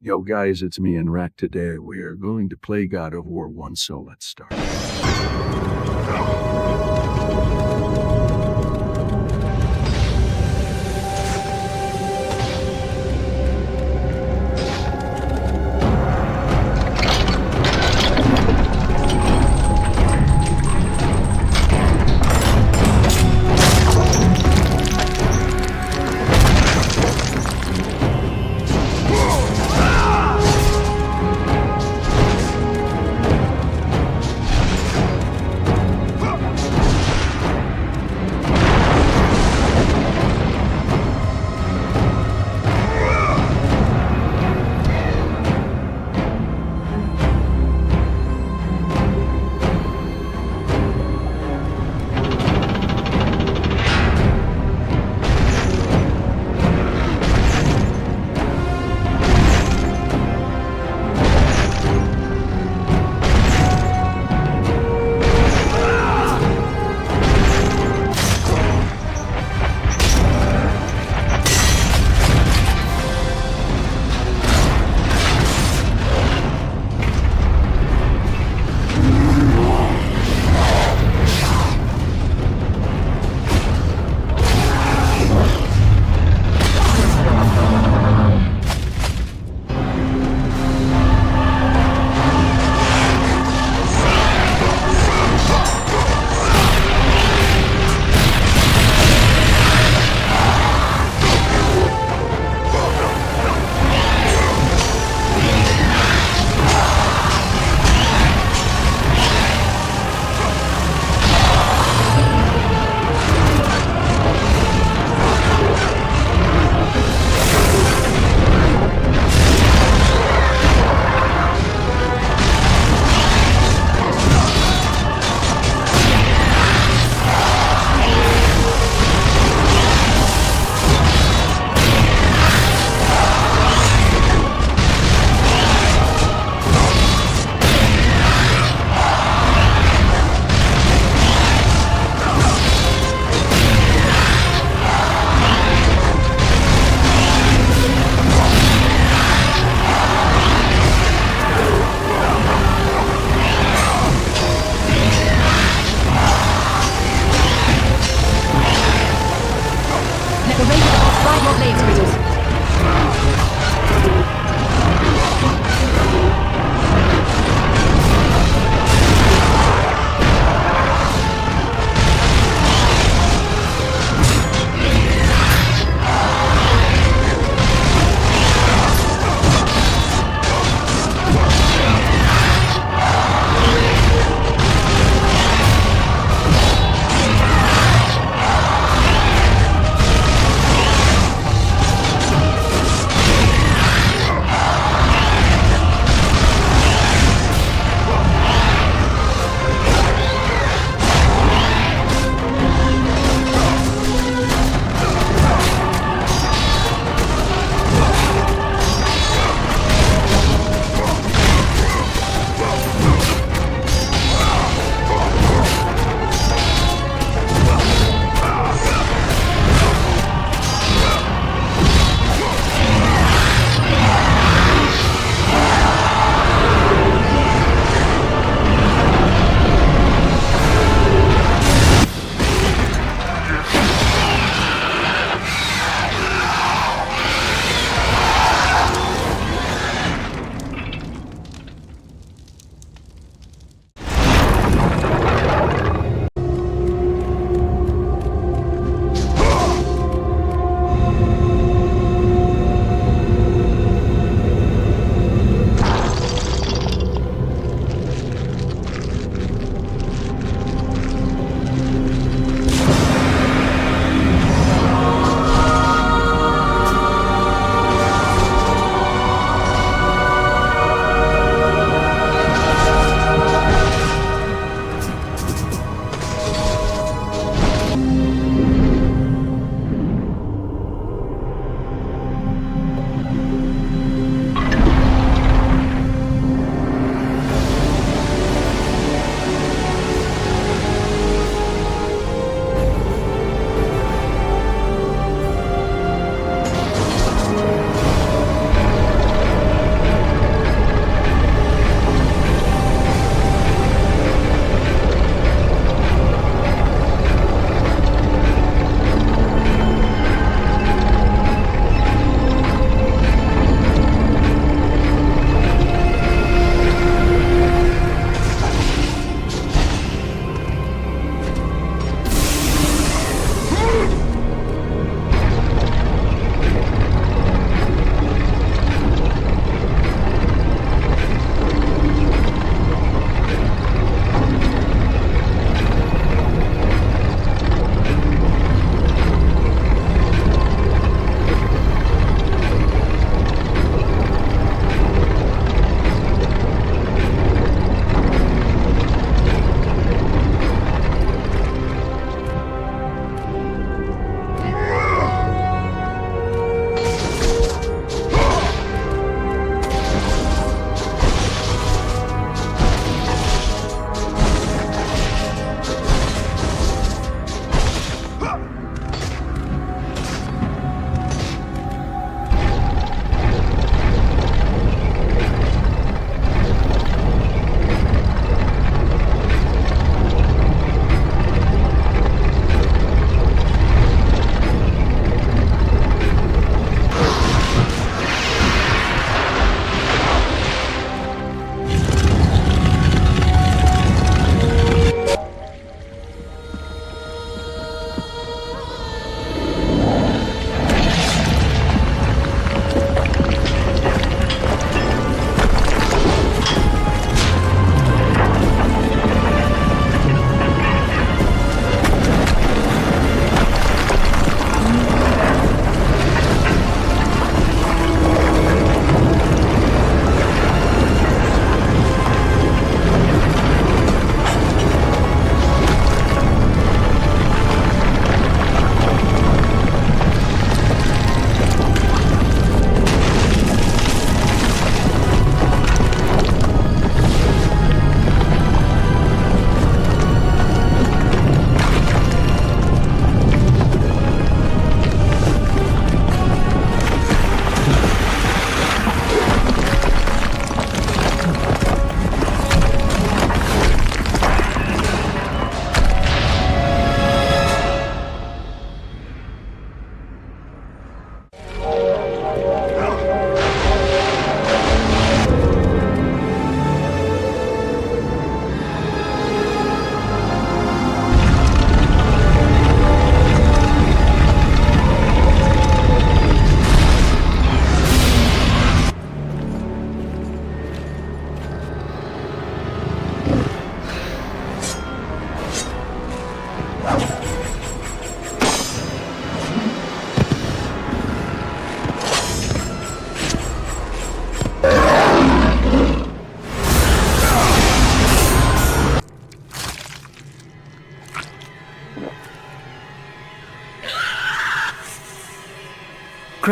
Yo guys, it's me and Rack. Today we are going to play God of War 1, so let's start.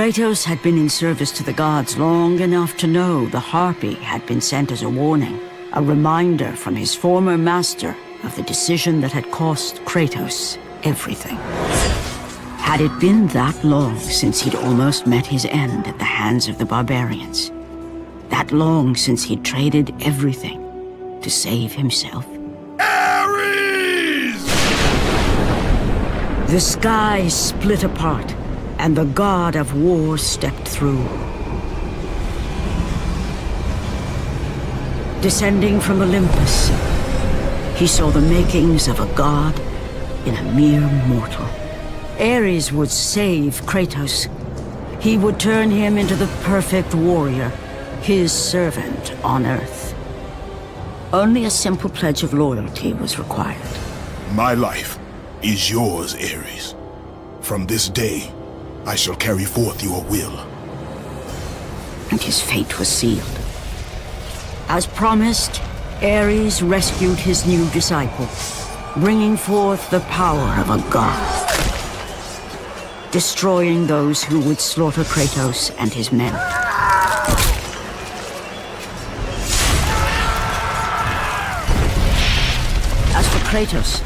Kratos had been in service to the gods long enough to know the Harpy had been sent as a warning, a reminder from his former master of the decision that had cost Kratos everything. Had it been that long since he'd almost met his end at the hands of the barbarians? That long since he'd traded everything to save himself? Ares! The sky split apart, and the god of war stepped through. Descending from Olympus, he saw the makings of a god in a mere mortal. Ares would save Kratos. He would turn him into the perfect warrior, his servant on Earth. Only a simple pledge of loyalty was required. My life is yours, Ares. From this day, I shall carry forth your will. And his fate was sealed. As promised, Ares rescued his new disciple, bringing forth the power of a god, destroying those who would slaughter Kratos and his men. As for Kratos,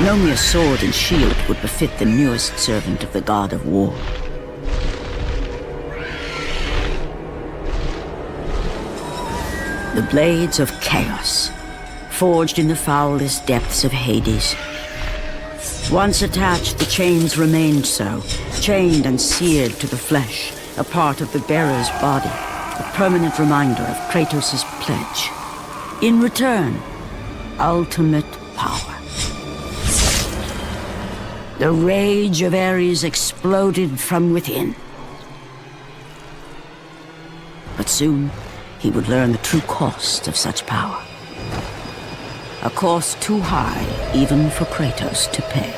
no mere sword and shield would befit the newest servant of the god of war. The blades of chaos, forged in the foulest depths of Hades. Once attached, the chains remained so, chained and seared to the flesh, a part of the bearer's body, a permanent reminder of Kratos' pledge. In return, ultimate power. The rage of Ares exploded from within. But soon, he would learn the true cost of such power. A cost too high even for Kratos to pay.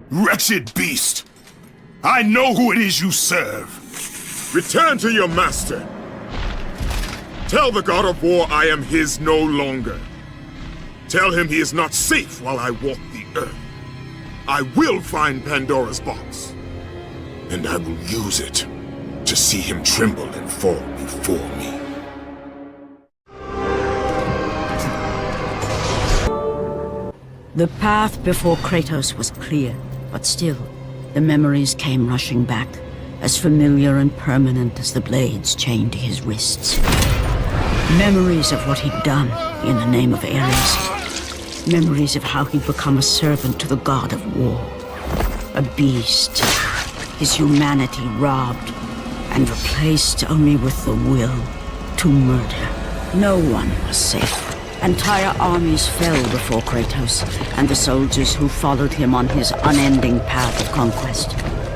Wretched beast! I know who it is you serve! Return to your master! Tell the god of war I am his no longer. Tell him he is not safe while I walk the earth. I will find Pandora's box. And I will use it to see him tremble and fall before me. The path before Kratos was clear, but still, the memories came rushing back, as familiar and permanent as the blades chained to his wrists. Memories of what he'd done in the name of Ares. Memories of how he'd become a servant to the god of war. A beast, his humanity robbed and replaced only with the will to murder. No one was safe. Entire armies fell before Kratos and the soldiers who followed him on his unending path of conquest,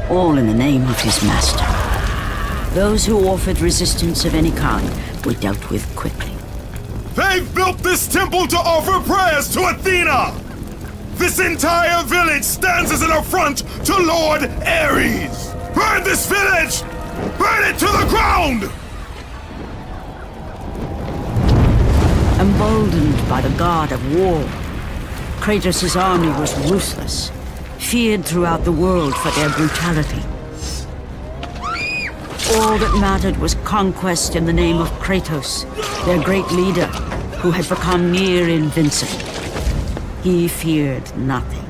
all in the name of his master. Those who offered resistance of any kind were dealt with quickly. They've built this temple to offer prayers to Athena! This entire village stands as an affront to Lord Ares! Burn this village! Burn it to the ground! Emboldened by the god of war, Kratos' army was ruthless, feared throughout the world for their brutality. All that mattered was conquest in the name of Kratos, their great leader, who had become near invincible. He feared nothing.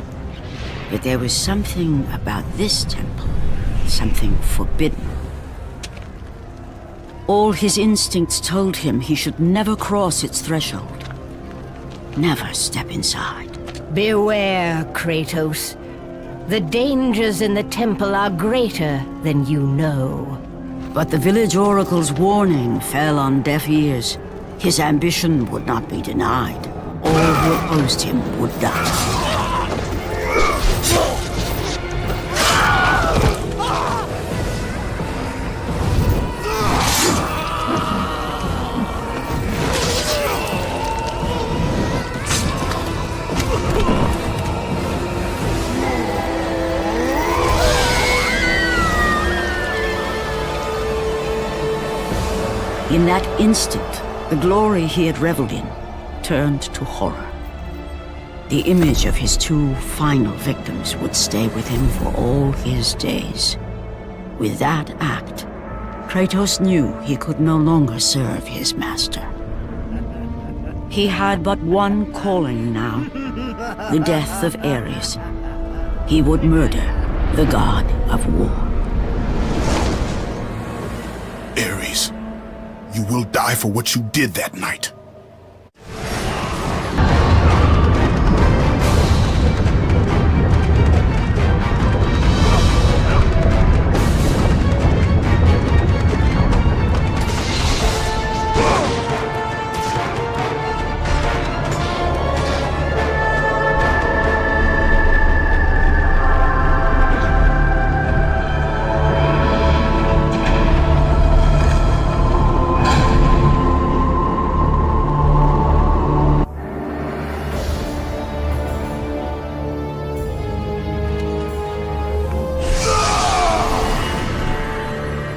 But there was something about this temple, something forbidden. All his instincts told him he should never cross its threshold. Never step inside. Beware, Kratos. The dangers in the temple are greater than you know. But the village oracle's warning fell on deaf ears. His ambition would not be denied. All who opposed him would die. In that instant, the glory he had reveled in turned to horror. The image of his two final victims would stay with him for all his days. With that act, Kratos knew he could no longer serve his master. He had but one calling now, the death of Ares. He would murder the god of war. Ares, you will die for what you did that night.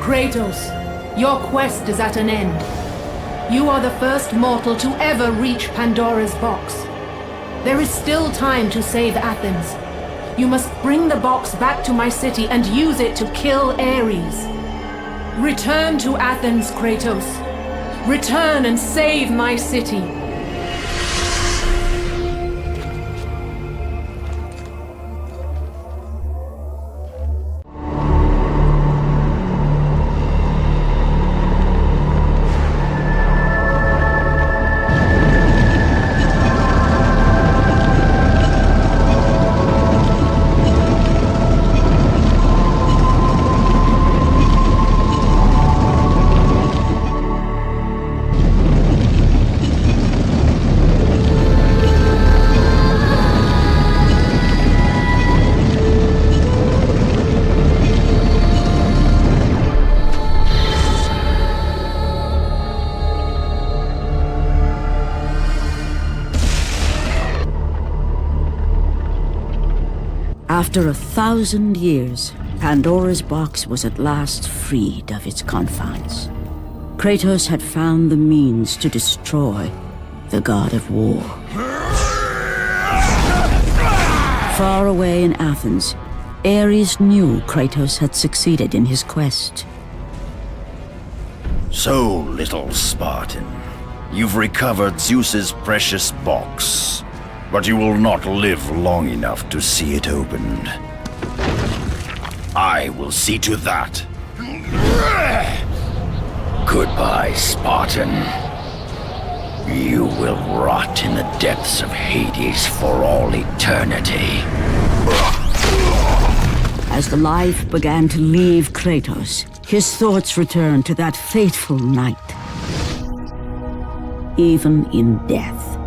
Kratos, your quest is at an end. You are the first mortal to ever reach Pandora's box. There is still time to save Athens. You must bring the box back to my city and use it to kill Ares. Return to Athens, Kratos. Return and save my city. After 1,000 years, Pandora's box was at last freed of its confines. Kratos had found the means to destroy the god of war. Far away in Athens, Ares knew Kratos had succeeded in his quest. So, little Spartan, you've recovered Zeus's precious box, but you will not live long enough to see it opened. I will see to that. Goodbye, Spartan. You will rot in the depths of Hades for all eternity. As the life began to leave Kratos, his thoughts returned to that fateful night. Even in death,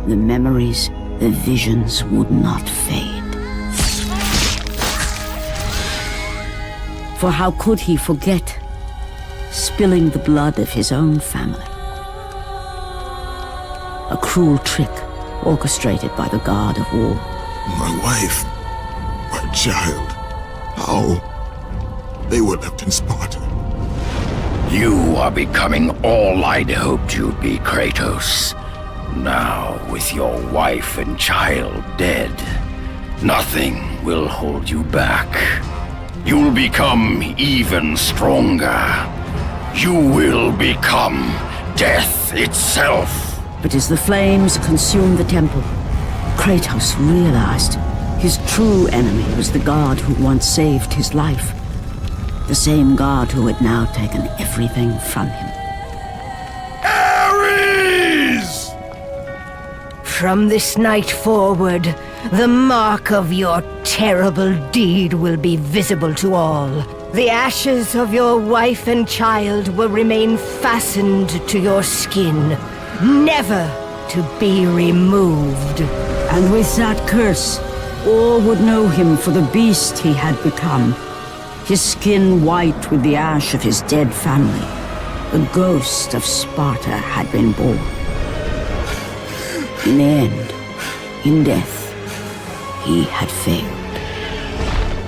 the memories, the visions would not fade. For how could he forget spilling the blood of his own family? A cruel trick orchestrated by the god of war. My wife, my child, how? They were left in Sparta. You are becoming all I'd hoped you'd be, Kratos. Now, with your wife and child dead, nothing will hold you back. You'll become even stronger. You will become death itself. But as the flames consumed the temple, Kratos realized his true enemy was the god who once saved his life. The same god who had now taken everything from him. Ares! From this night forward, the mark of your terrible deed will be visible to all. The ashes of your wife and child will remain fastened to your skin, never to be removed. And with that curse, all would know him for the beast he had become. His skin white with the ash of his dead family. The ghost of Sparta had been born. In the end, in death, he had failed.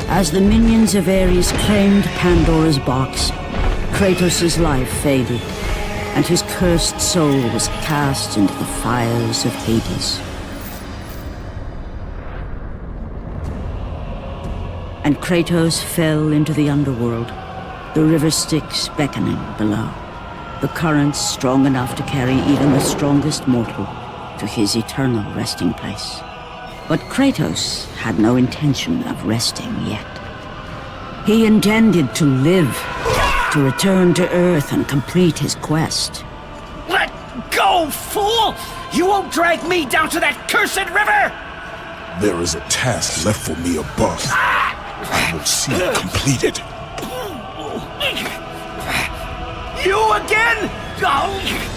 As the minions of Ares claimed Pandora's box, Kratos' life faded, and his cursed soul was cast into the fires of Hades. and Kratos fell into the underworld, the river Styx beckoning below, the currents strong enough to carry even the strongest mortal to his eternal resting place. But Kratos had no intention of resting yet. He intended to live, to return to Earth and complete his quest. Let go, fool! You won't drag me down to that cursed river! There is a task left for me above. I will see it completed. You again? Oh.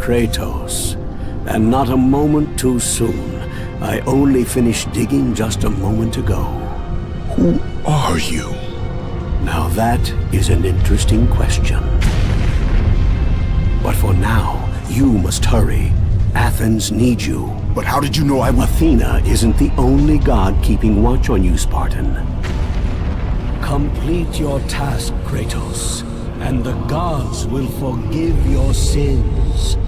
Kratos, and not a moment too soon. I only finished digging just a moment ago. Who are you? Now that is an interesting question. But for now, you must hurry. Athens needs you. But how did you know I was... Athena isn't the only god keeping watch on you, Spartan. Complete your task, Kratos, and the gods will forgive your sins.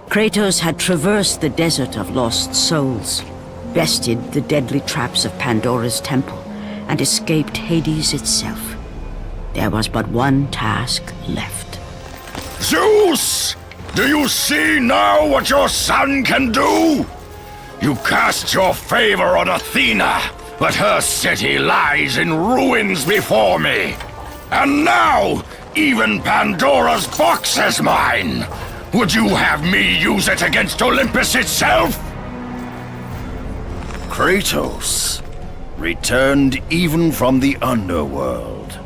Kratos had traversed the desert of lost souls, bested the deadly traps of Pandora's temple, and escaped Hades itself. There was but one task left. Zeus! Do you see now what your son can do? You cast your favor on Athena, but her city lies in ruins before me. And now, even Pandora's box is mine! Would you have me use it against Olympus itself? Kratos, returned even from the underworld.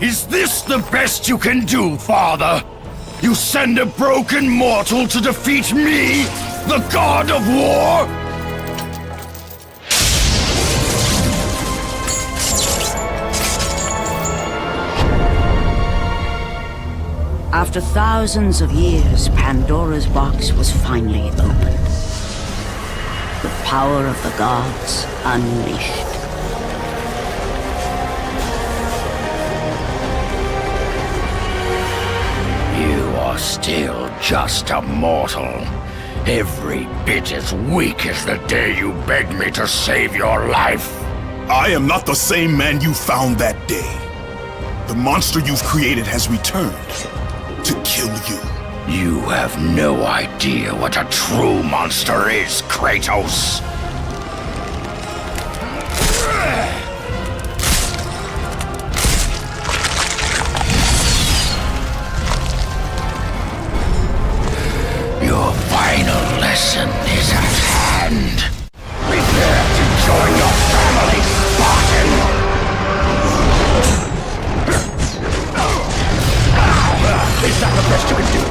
Is this the best you can do, father? You send a broken mortal to defeat me, the god of war? After thousands of years, Pandora's box was finally opened. The power of the gods unleashed. You are still just a mortal. Every bit as weak as the day you begged me to save your life. I am not the same man you found that day. The monster you've created has returned to kill you. You have no idea what a true monster is, Kratos. Your final lesson is at hand. Prepare to join your family, Spartan! Is that the best you can do?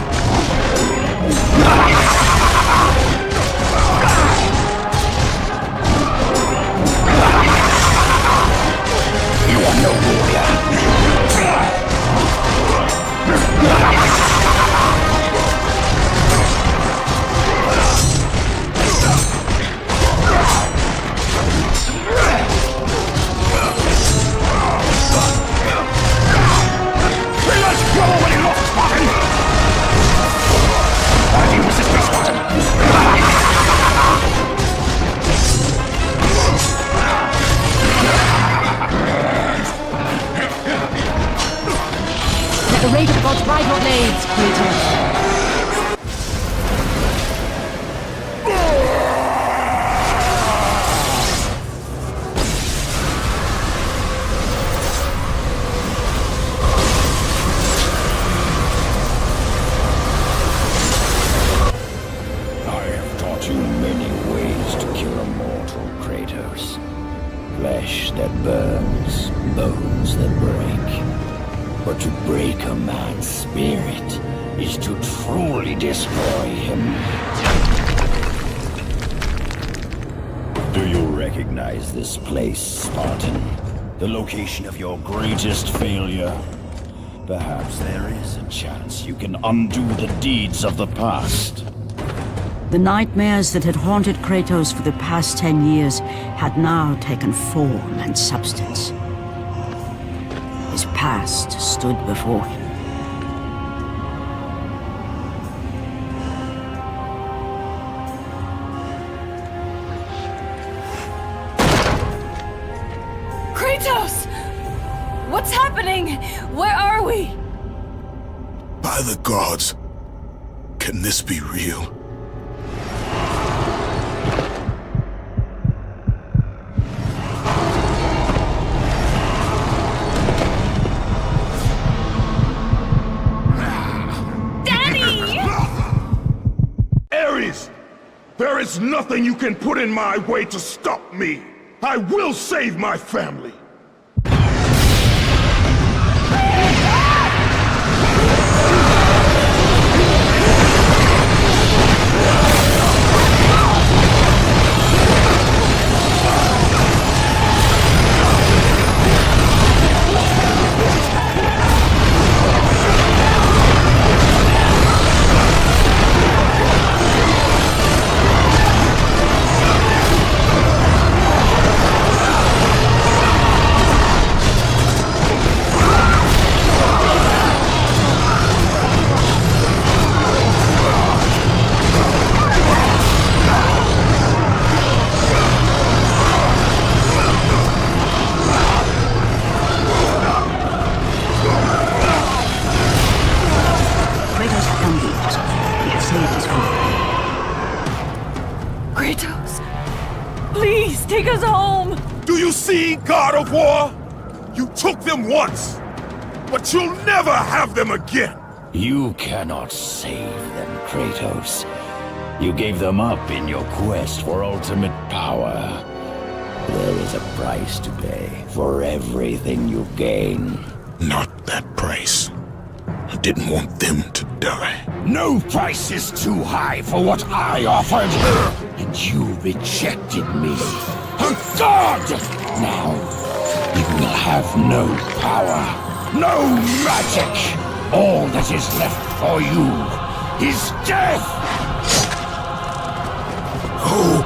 rate of God's rival blades, Kratos. Flesh that burns, bones that break. But to break a man's spirit is to truly destroy him. Do you recognize this place, Spartan? The location of your greatest failure? Perhaps there is a chance you can undo the deeds of the past. The nightmares that had haunted Kratos for the past 10 years had now taken form and substance. His past stood before him. Kratos! What's happening? Where are we? By the gods, can this be real? There is nothing you can put in my way to stop me. I will save my family. Kratos, please take us home! Do you see, God of War? You took them once, but you'll never have them again! You cannot save them, Kratos. You gave them up in your quest for ultimate power. There is a price to pay for everything you gain. Not that price. I didn't want them to die. No price is too high for what I offered, and you rejected me. A god! Now, you will have no power, no magic. All that is left for you is death! Oh,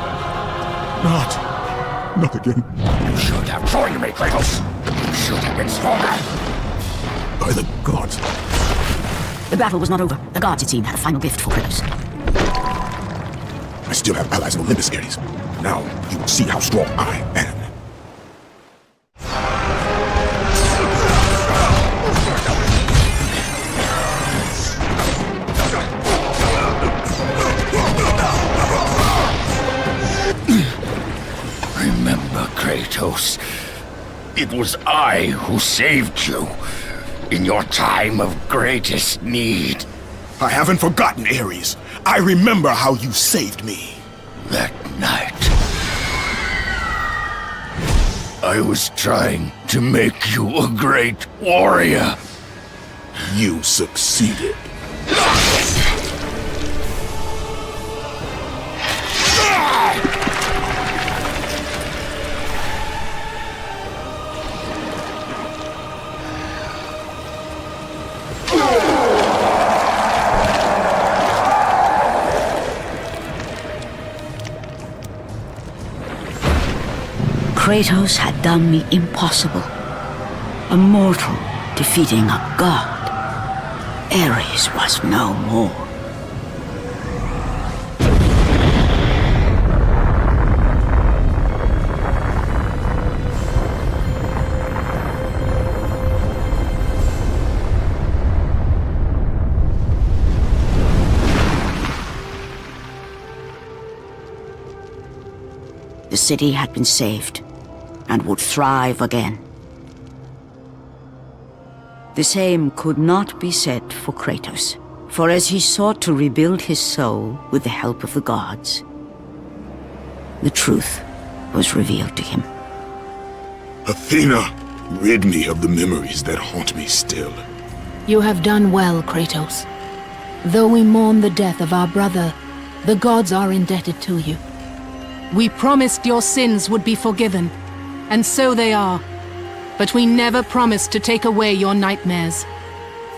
not again. You should have joined me, Kratos. You should have been stronger. By the gods. The battle was not over. The gods, it seemed, had a final gift for Kratos. I still have allies in Olympus, Ares. Now you will see how strong I am. Remember, Kratos, it was I who saved you in your time of greatest need. I haven't forgotten, Ares. I remember how you saved me. That night, I was trying to make you a great warrior. You succeeded. Kratos had done the impossible. A mortal defeating a god. Ares was no more. city had been saved and would thrive again. The same could not be said for Kratos, for as he sought to rebuild his soul with the help of the gods, the truth was revealed to him. Athena, rid me of the memories that haunt me still. You have done well, Kratos. Though we mourn the death of our brother, the gods are indebted to you. We promised your sins would be forgiven, and so they are. But we never promised to take away your nightmares.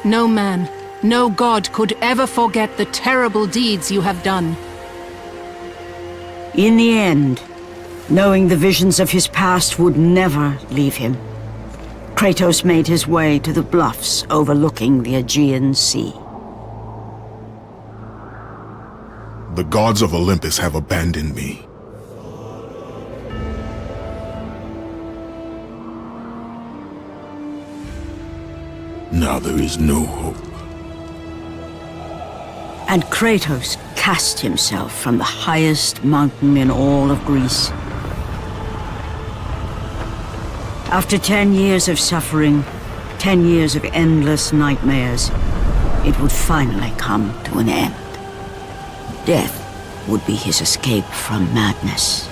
No man, no god could ever forget the terrible deeds you have done. In the end, knowing the visions of his past would never leave him, Kratos made his way to the bluffs overlooking the Aegean Sea. The gods of Olympus have abandoned me. Now there is no hope. And Kratos cast himself from the highest mountain in all of Greece. After 10 years of suffering, 10 years of endless nightmares, it would finally come to an end. Death would be his escape from madness.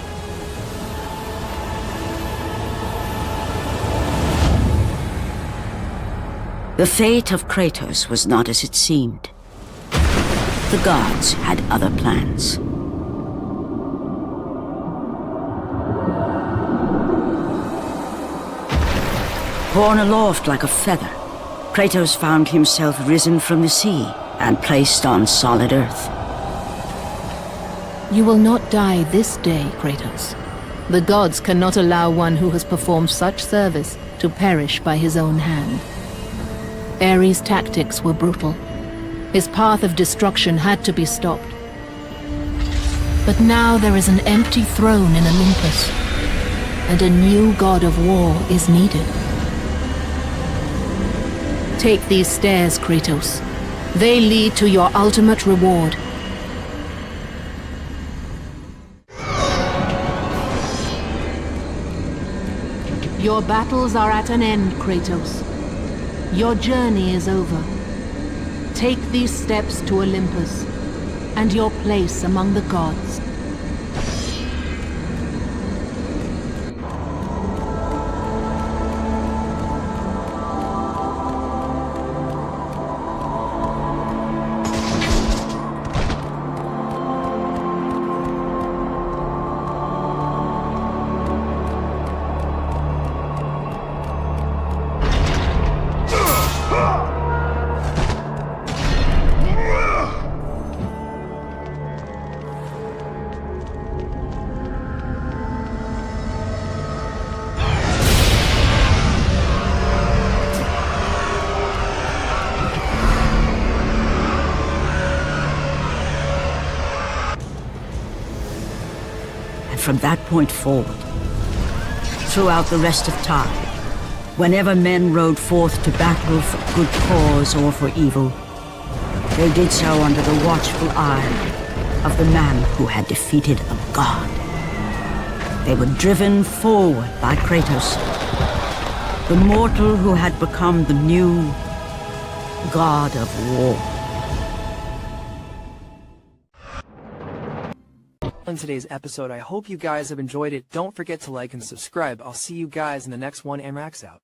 The fate of Kratos was not as it seemed. The gods had other plans. Borne aloft like a feather, Kratos found himself risen from the sea and placed on solid earth. You will not die this day, Kratos. The gods cannot allow one who has performed such service to perish by his own hand. Ares' tactics were brutal. His path of destruction had to be stopped. But now there is an empty throne in Olympus, and a new god of war is needed. Take these stairs, Kratos. They lead to your ultimate reward. Your battles are at an end, Kratos. Your journey is over. Take these steps to Olympus, and your place among the gods. From that point forward, throughout the rest of time, whenever men rode forth to battle for good cause or for evil, they did so under the watchful eye of the man who had defeated a god. They were driven forward by Kratos, the mortal who had become the new god of war. In today's episode. I hope you guys have enjoyed it. Don't forget to like and subscribe. I'll see you guys in the next one, and Rax out.